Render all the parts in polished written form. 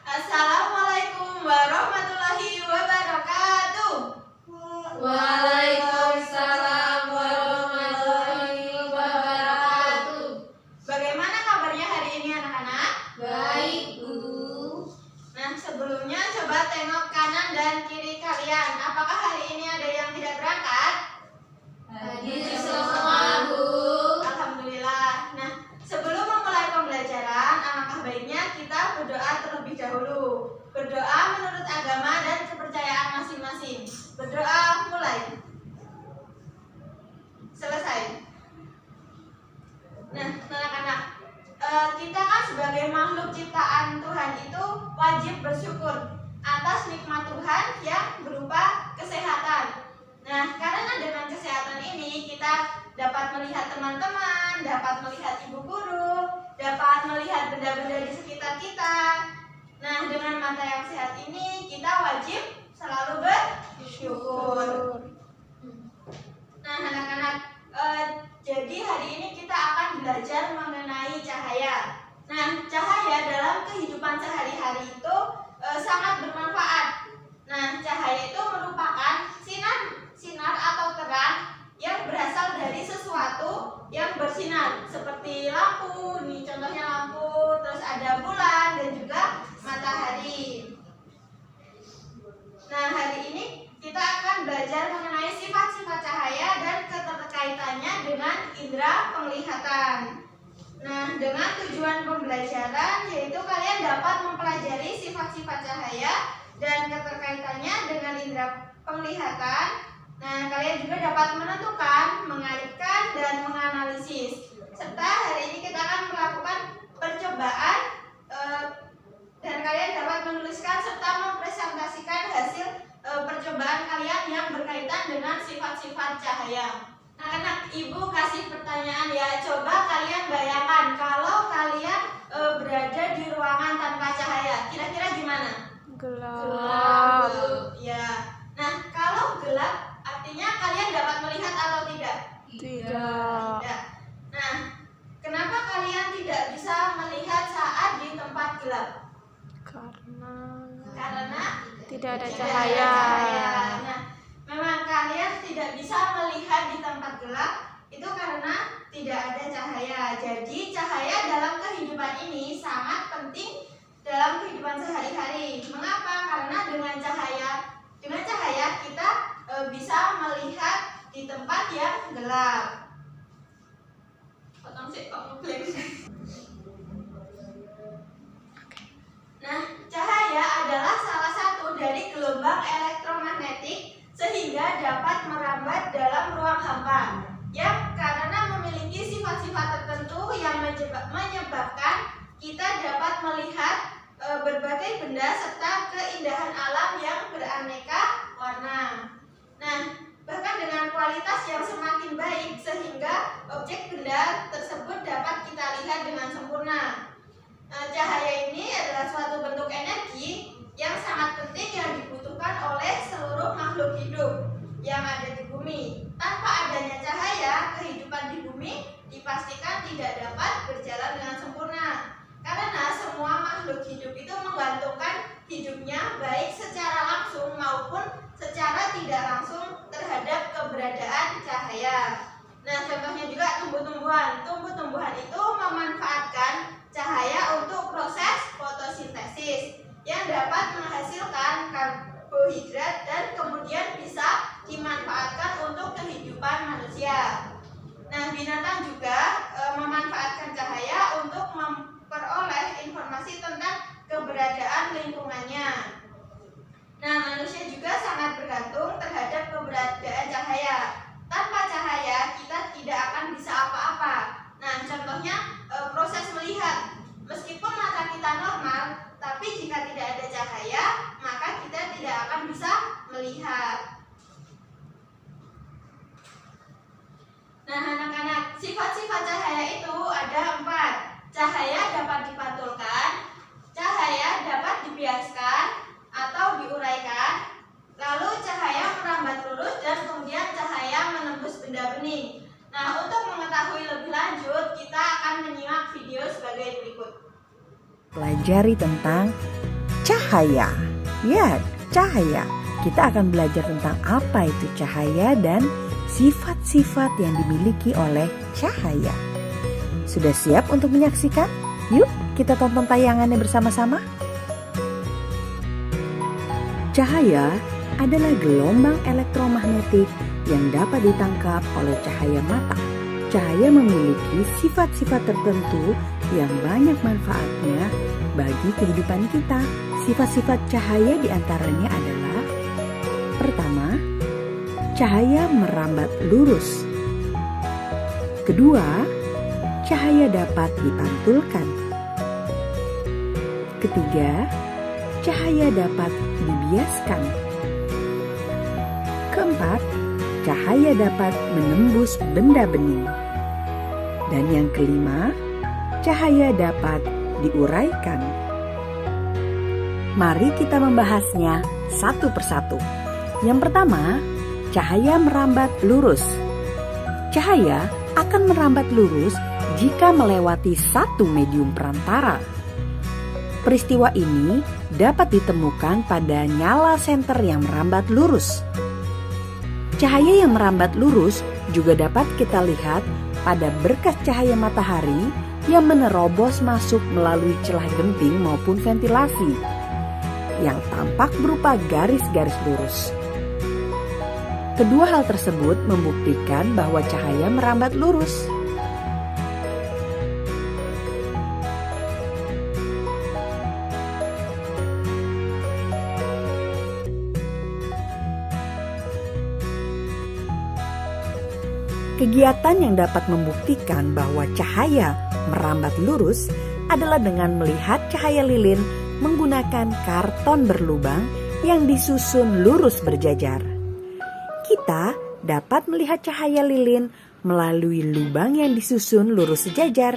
Assalamualaikum warahmatullahi wabarakatuh. Waalaikumsalam warahmatullahi wabarakatuh. Bagaimana kabarnya hari ini anak-anak? Baik, Bu. Nah, sebelumnya coba tengok kanan dan kiri kalian. Apakah hari ini ada yang tidak berangkat? Hadir semua, Bu. Alhamdulillah. Nah, sebelum memulai pembelajaran, alangkah baiknya kita berdoa terlebih dahulu. Berdoa menurut agama dan kepercayaan masing-masing. Berdoa mulai. Selesai. Nah, anak-anak, kita kan sebagai makhluk ciptaan Tuhan itu wajib bersyukur atas nikmat Tuhan yang berupa kesehatan. Nah, karena dengan kesehatan ini kita dapat melihat teman-teman, dapat melihat ibu guru, dapat melihat benda-benda di sekitar kita. Nah, dengan mata yang sehat ini kita wajib selalu bersyukur. Nah, anak-anak, jadi hari ini kita akan belajar mengenai cahaya. Nah, cahaya dalam kehidupan sehari-hari itu sangat bermanfaat. Nah, cahaya itu merupakan sinar atau terang yang berasal dari sesuatu yang bersinar, seperti lampu, nih contohnya lampu, terus ada bulan dan juga matahari. Nah, hari ini kita akan belajar mengenai sifat-sifat cahaya dan keterkaitannya dengan indera penglihatan. Nah, dengan tujuan pembelajaran yaitu kalian dapat mempelajari sifat-sifat cahaya dan keterkaitannya dengan indera penglihatan. Nah, kalian juga dapat menentukan, mengaitkan, dan menganalisis. Serta hari ini kita akan melakukan percobaan dan kalian dapat menuliskan serta mempresentasikan hasil percobaan kalian yang berkaitan dengan sifat-sifat cahaya. Anak-anak, ibu kasih pertanyaan ya. Coba kalian bayangkan kalau kalian berada di ruangan tanpa cahaya, kira-kira gimana? Gelap. Ya. Nah, kalau gelap artinya kalian dapat melihat atau tidak? Tidak. Tidak. Nah, kenapa kalian tidak bisa melihat saat di tempat gelap? Karena tidak ada tidak cahaya. Nah, memang kalian tidak bisa melihat di tempat gelap itu karena tidak ada cahaya. Jadi cahaya dalam kehidupan ini sangat penting dalam kehidupan sehari-hari. Mengapa? Karena dengan cahaya kita bisa melihat di tempat yang gelap. Potong sih kok ngeblank. Nah, cahaya adalah salah satu dari gelombang elektromagnetik sehingga dapat merambat dalam ruang hampa yang karena memiliki sifat-sifat tertentu yang menyebabkan kita dapat melihat berbagai benda serta keindahan alam yang beraneka warna. Nah, bahkan dengan kualitas yang semakin baik sehingga objek benda tersebut dapat kita lihat dengan sempurna. Cahaya ini adalah suatu bentuk energi yang sangat penting yang dibutuhkan oleh seluruh makhluk hidup yang ada di bumi. Tanpa adanya cahaya, kehidupan di bumi dipastikan tidak dapat berjalan dengan sempurna. Karena semua makhluk hidup itu menggantungkan hidupnya baik secara langsung maupun secara tidak langsung terhadap keberadaan cahaya. Nah, contohnya juga tumbuh-tumbuhan. Tumbuh-tumbuhan itu memanfaatkan cahaya untuk proses fotosintesis yang dapat menghasilkan karbohidrat dan kemudian bisa dimanfaatkan untuk kehidupan manusia. Nah, binatang juga memanfaatkan cahaya untuk memperoleh informasi tentang keberadaan lingkungannya. Nah, manusia juga sangat bergantung terhadap keberadaan cahaya. Tanpa cahaya, kita tidak akan bisa apa-apa. Nah, contohnya proses melihat. Meskipun mata kita normal, tapi jika tidak ada cahaya, maka kita tidak akan bisa melihat. Nah, anak-anak, sifat-sifat cahaya itu ada 4. Cahaya dapat dipantulkan, cahaya dapat dibiaskan atau diuraikan, lalu cahaya merambat lurus, dan kemudian cahaya menembus benda bening. Nah, untuk mengetahui lebih lanjut, kita akan menyimak video sebagai berikut. Pelajari tentang cahaya. Ya, cahaya. Kita akan belajar tentang apa itu cahaya dan sifat-sifat yang dimiliki oleh cahaya. Sudah siap untuk menyaksikan? Yuk, kita tonton tayangannya bersama-sama. Cahaya adalah gelombang elektromagnetik yang dapat ditangkap oleh cahaya mata. Cahaya memiliki sifat-sifat tertentu yang banyak manfaatnya bagi kehidupan kita. Sifat-sifat cahaya diantaranya adalah: pertama, cahaya merambat lurus. Kedua, cahaya dapat dipantulkan. Ketiga, cahaya dapat dibiaskan. Keempat, cahaya dapat menembus benda bening. Dan yang kelima, cahaya dapat diuraikan. Mari kita membahasnya satu persatu. Yang pertama, cahaya merambat lurus. Cahaya akan merambat lurus jika melewati satu medium perantara. Peristiwa ini dapat ditemukan pada nyala senter yang merambat lurus. Cahaya yang merambat lurus juga dapat kita lihat pada berkas cahaya matahari yang menerobos masuk melalui celah genting maupun ventilasi, yang tampak berupa garis-garis lurus. Kedua hal tersebut membuktikan bahwa cahaya merambat lurus. Kegiatan yang dapat membuktikan bahwa cahaya merambat lurus adalah dengan melihat cahaya lilin menggunakan karton berlubang yang disusun lurus berjajar. Kita dapat melihat cahaya lilin melalui lubang yang disusun lurus sejajar.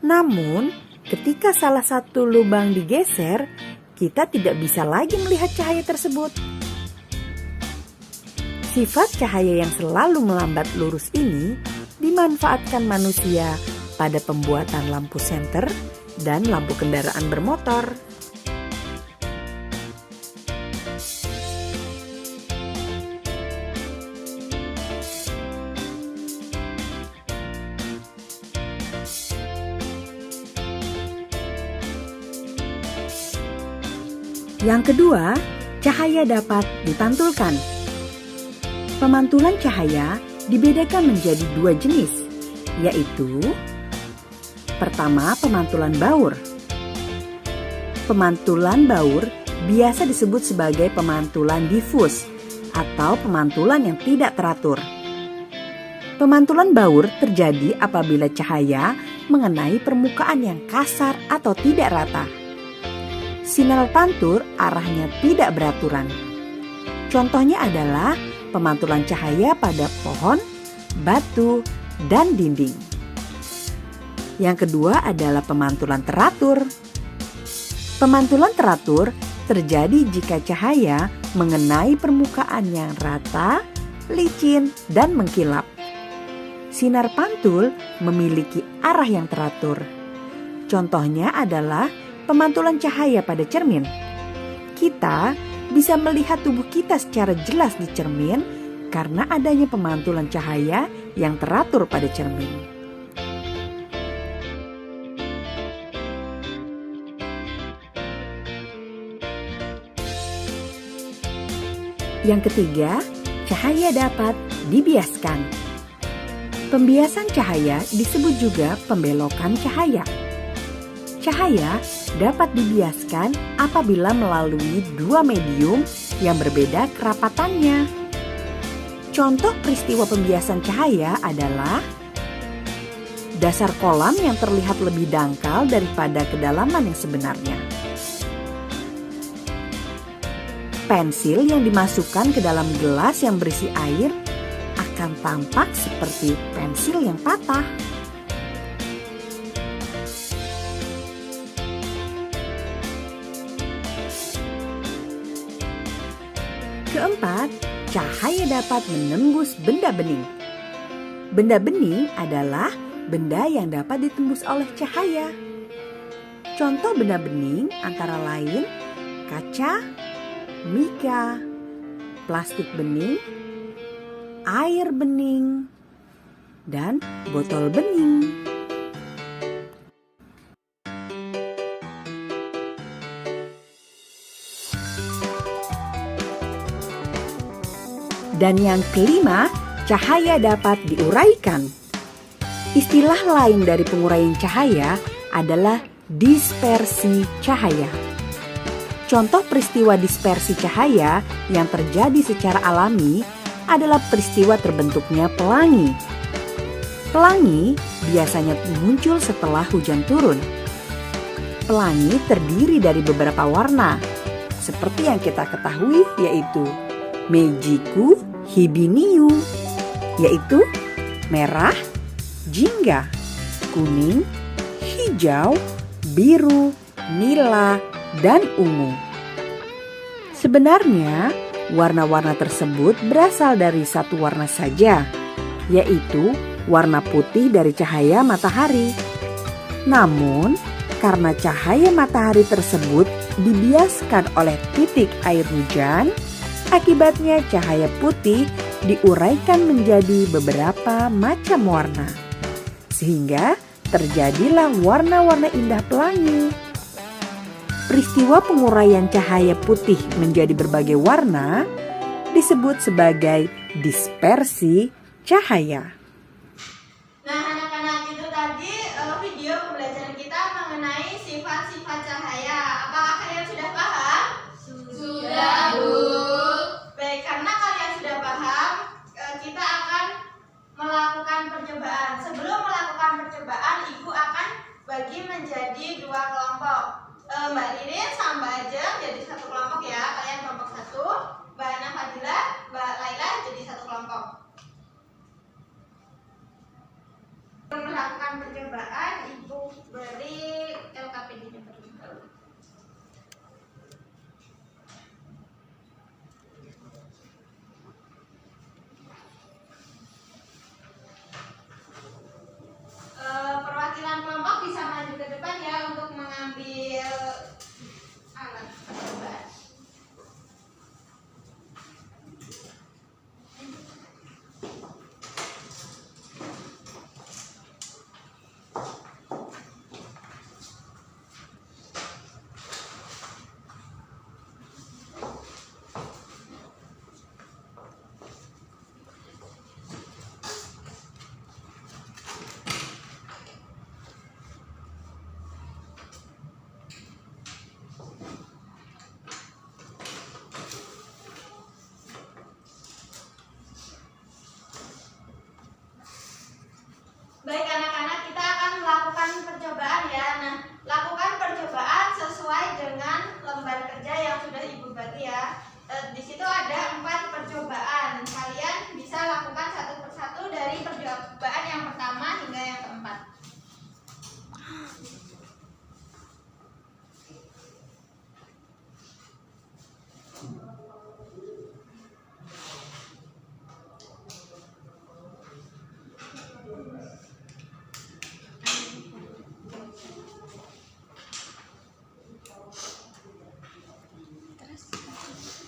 Namun, ketika salah satu lubang digeser, kita tidak bisa lagi melihat cahaya tersebut. Sifat cahaya yang selalu melambat lurus ini dimanfaatkan manusia pada pembuatan lampu senter dan lampu kendaraan bermotor. Yang kedua, cahaya dapat dipantulkan. Pemantulan cahaya dibedakan menjadi dua jenis, yaitu: pertama, pemantulan baur. Pemantulan baur biasa disebut sebagai pemantulan difus atau pemantulan yang tidak teratur. Pemantulan baur terjadi apabila cahaya mengenai permukaan yang kasar atau tidak rata. Sinar pantul arahnya tidak beraturan. Contohnya adalah pemantulan cahaya pada pohon, batu, dan dinding. Yang kedua adalah pemantulan teratur. Pemantulan teratur terjadi jika cahaya mengenai permukaan yang rata, licin, dan mengkilap. Sinar pantul memiliki arah yang teratur. Contohnya adalah pemantulan cahaya pada cermin. Kita bisa melihat tubuh kita secara jelas di cermin karena adanya pemantulan cahaya yang teratur pada cermin. Yang ketiga, cahaya dapat dibiaskan. Pembiasan cahaya disebut juga pembelokan cahaya. Cahaya dapat dibiaskan apabila melalui dua medium yang berbeda kerapatannya. Contoh peristiwa pembiasan cahaya adalah dasar kolam yang terlihat lebih dangkal daripada kedalaman yang sebenarnya. Pensil yang dimasukkan ke dalam gelas yang berisi air akan tampak seperti pensil yang patah. Keempat, cahaya dapat menembus benda bening. Benda bening adalah benda yang dapat ditembus oleh cahaya. Contoh benda bening antara lain kaca, mika, plastik bening, air bening, dan botol bening. Dan yang kelima, cahaya dapat diuraikan. Istilah lain dari penguraian cahaya adalah dispersi cahaya. Contoh peristiwa dispersi cahaya yang terjadi secara alami adalah peristiwa terbentuknya pelangi. Pelangi biasanya muncul setelah hujan turun. Pelangi terdiri dari beberapa warna, seperti yang kita ketahui yaitu Meijiku Hibiniu, yaitu merah, jingga, kuning, hijau, biru, nila, dan ungu. Sebenarnya, warna-warna tersebut berasal dari satu warna saja, yaitu warna putih dari cahaya matahari. Namun, karena cahaya matahari tersebut dibiaskan oleh titik air hujan, akibatnya cahaya putih diuraikan menjadi beberapa macam warna, sehingga terjadilah warna-warna indah pelangi. Peristiwa penguraian cahaya putih menjadi berbagai warna disebut sebagai dispersi cahaya. Nah, anak-anak, itu tadi video pembelajaran kita mengenai sifat-sifat cahaya. Apakah kalian sudah paham? Sudah, Bu. Baik, karena kalian sudah paham, kita akan melakukan percobaan. Sebelum melakukan percobaan, Ibu akan bagi menjadi dua kelompok. Mbak Ririn sama Mbak Ajeng jadi satu kelompok ya. Kalian kelompok satu, Mbak Ana Fadila, Mbak Laila jadi satu kelompok. Melakukan percobaan, Ibu beri LKPD-nya terlebih dahulu. Perwakilan kelompok bisa maju ke depan ya untuk mengambil alat percobaan. Baik anak-anak, kita akan melakukan percobaan ya. Nah, lakukan percobaan sesuai dengan lembar kerja yang sudah Ibu bagi ya. Di situ ada 4 percobaan. Kalian bisa lakukan satu persatu dari percobaan yang pertama hingga yang keempat.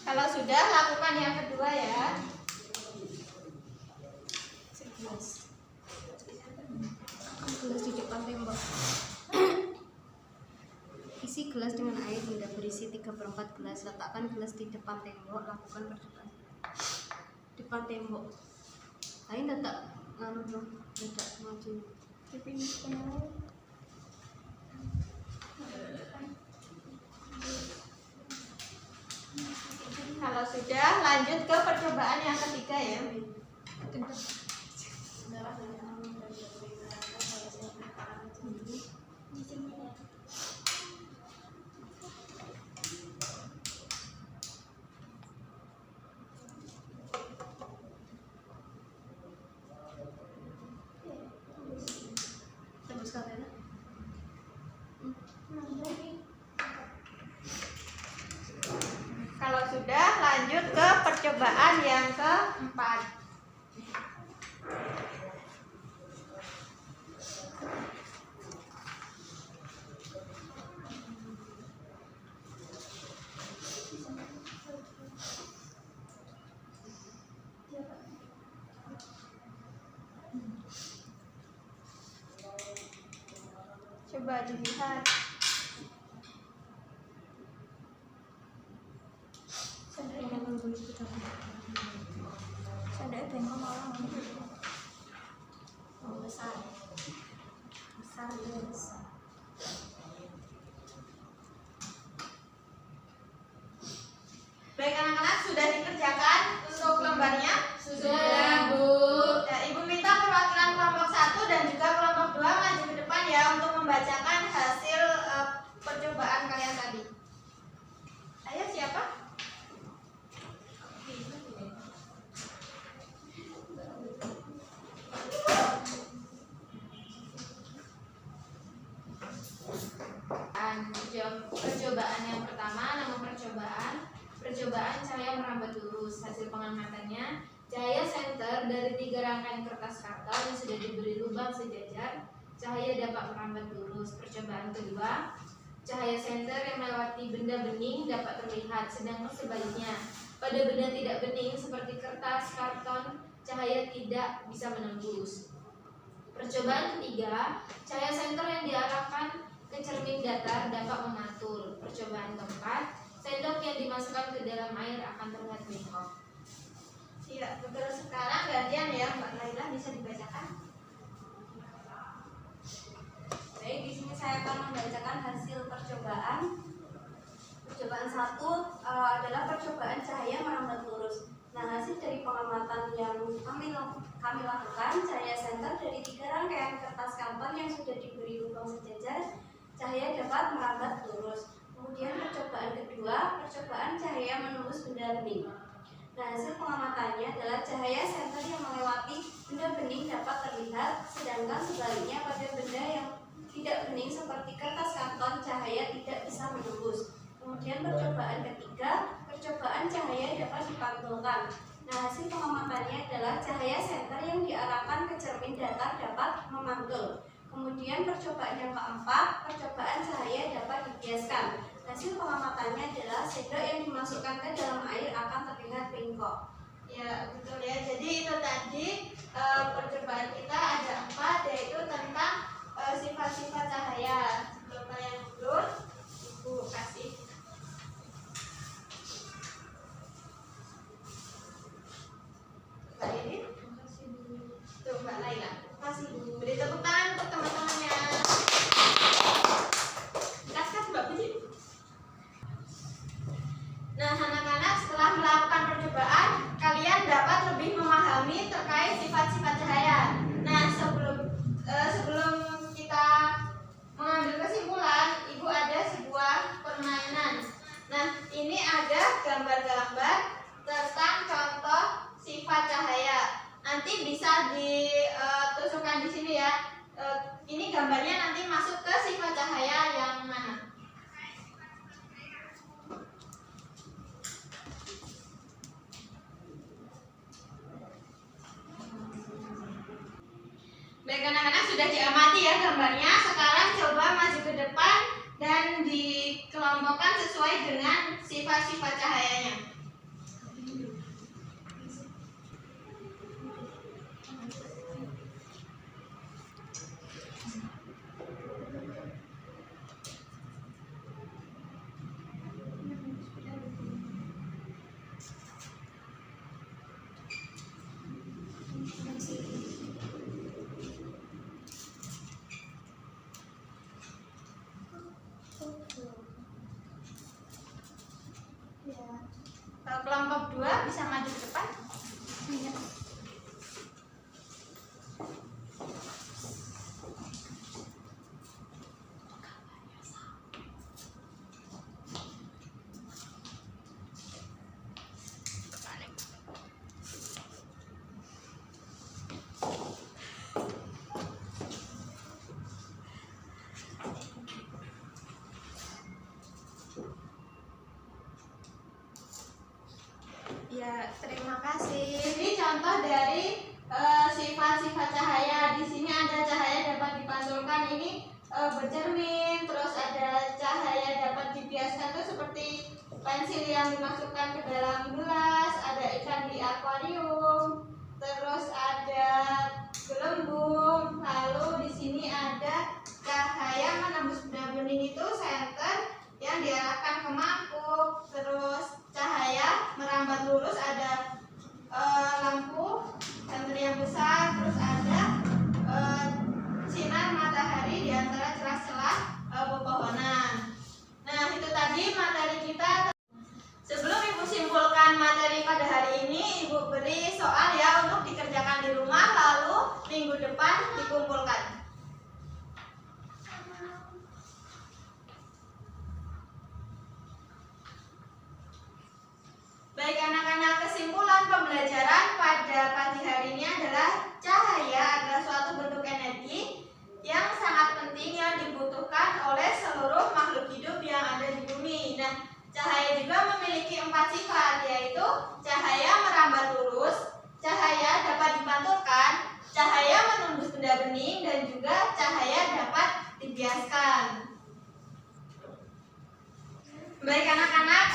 Kalau sudah, lakukan yang kedua ya. Gelas di depan tembok. Isi gelas dengan air hingga berisi 3/4 gelas. Letakkan gelas di depan tembok. Lakukan percobaan. Depan tembok. Lain letak nganu dong, letak maju. Kalau sudah, lanjut ke percobaan yang ketiga ya. Tembus kamera. Kalau sudah, lanjut ke percobaan yang keempat. Coba dilihat. Sendoknya bengkok malah Besar. besar guys. Baik anak-anak, sudah dikerjakan untuk lembarnya? Sudah, Bu. Ya, Ibu minta perwakilan kelompok 1 dan juga kelompok 2 maju ke depan ya untuk membacakan hasil percobaan kalian tadi. Ayo, siapa? Percobaan yang pertama, nama percobaan cahaya merambat lurus. Hasil pengamatannya, cahaya senter dari 3 rangkaian kertas karton yang sudah diberi lubang sejajar, cahaya dapat merambat lurus. Percobaan kedua, cahaya senter yang melewati benda bening dapat terlihat, sedangkan sebaliknya pada benda tidak bening seperti kertas, karton, cahaya tidak bisa menembus. Percobaan ketiga, cahaya senter yang diarahkan ke cermin datar dapat memantul. Percobaan keempat, sendok yang dimasukkan ke dalam air akan terlihat bengkok. Iya, betul. Sekarang gantian ya, Mbak Laila, bisa dibacakan? Baik, di sini saya akan membacakan hasil percobaan. Percobaan 1 adalah percobaan cahaya merambat lurus. Nah, hasil dari pengamatan yang kami lakukan, cahaya senter dari 3 rangkaian kertas karton yang sudah diberi lubang sejajar, cahaya dapat merambat lurus. Kemudian percobaan kedua, percobaan cahaya menembus benda bening. Nah, hasil pengamatannya adalah cahaya senter yang melewati benda bening dapat terlihat, sedangkan sebaliknya pada benda yang tidak bening seperti kertas karton, cahaya tidak bisa menembus. Kemudian percobaan ketiga, percobaan cahaya dapat dipantulkan. Nah, hasil pengamatannya adalah cahaya senter yang diarahkan ke cermin datar dapat memantul. Kemudian percobaan yang keempat, percobaan cahaya dapat dibiaskan. Hasil pengamatannya adalah sendok yang dimasukkan ke dalam air akan terlihat bengkok. Ya, betul ya. Jadi itu tadi percobaan kita ada 4, yaitu tentang sifat-sifat cahaya. Sebelum kalian mundur, Ibu kasih. Mbak Lili, tuh Mbak Laila, kasih dulu. Beri tepuk tangan untuk teman-temannya. Kasih Mbak Puji. Nah, anak-anak, setelah melakukan percobaan, kalian dapat lebih memahami terkait sifat-sifat cahaya. Nah, sebelum kita mengambil kesimpulan, Ibu ada sebuah permainan. Nah, ini ada gambar-gambar tentang contoh sifat cahaya. Nanti bisa ditusukkan di sini ya. Ini gambarnya nanti masuk ke sifat cahaya yang mana? Baik anak-anak, sudah diamati ya gambarnya. Sekarang coba maju ke depan dan dikelompokkan sesuai dengan sifat-sifat cahayanya. Kelompok 2 bisa maju ke depan. Ya, terima kasih. Ini contoh dari sifat-sifat cahaya. Di sini ada cahaya dapat dipantulkan, ini bercermin, terus ada cahaya dapat dibiaskan itu seperti pensil yang dimasukkan ke dalam gelas, ada ikan di akuarium, terus ada gelembung, lalu di sini ada cahaya menembus dikumpulkan. Baik anak-anak, kesimpulan pembelajaran pada pagi hari ini adalah cahaya adalah suatu bentuk energi yang sangat penting yang dibutuhkan oleh seluruh makhluk hidup yang ada di bumi. Nah, cahaya juga memiliki 4 sifat, yaitu cahaya merambat lurus, cahaya dapat dipantulkan, cahaya menembus benda bening, dan juga cahaya dapat dibiaskan. Baik anak-anak,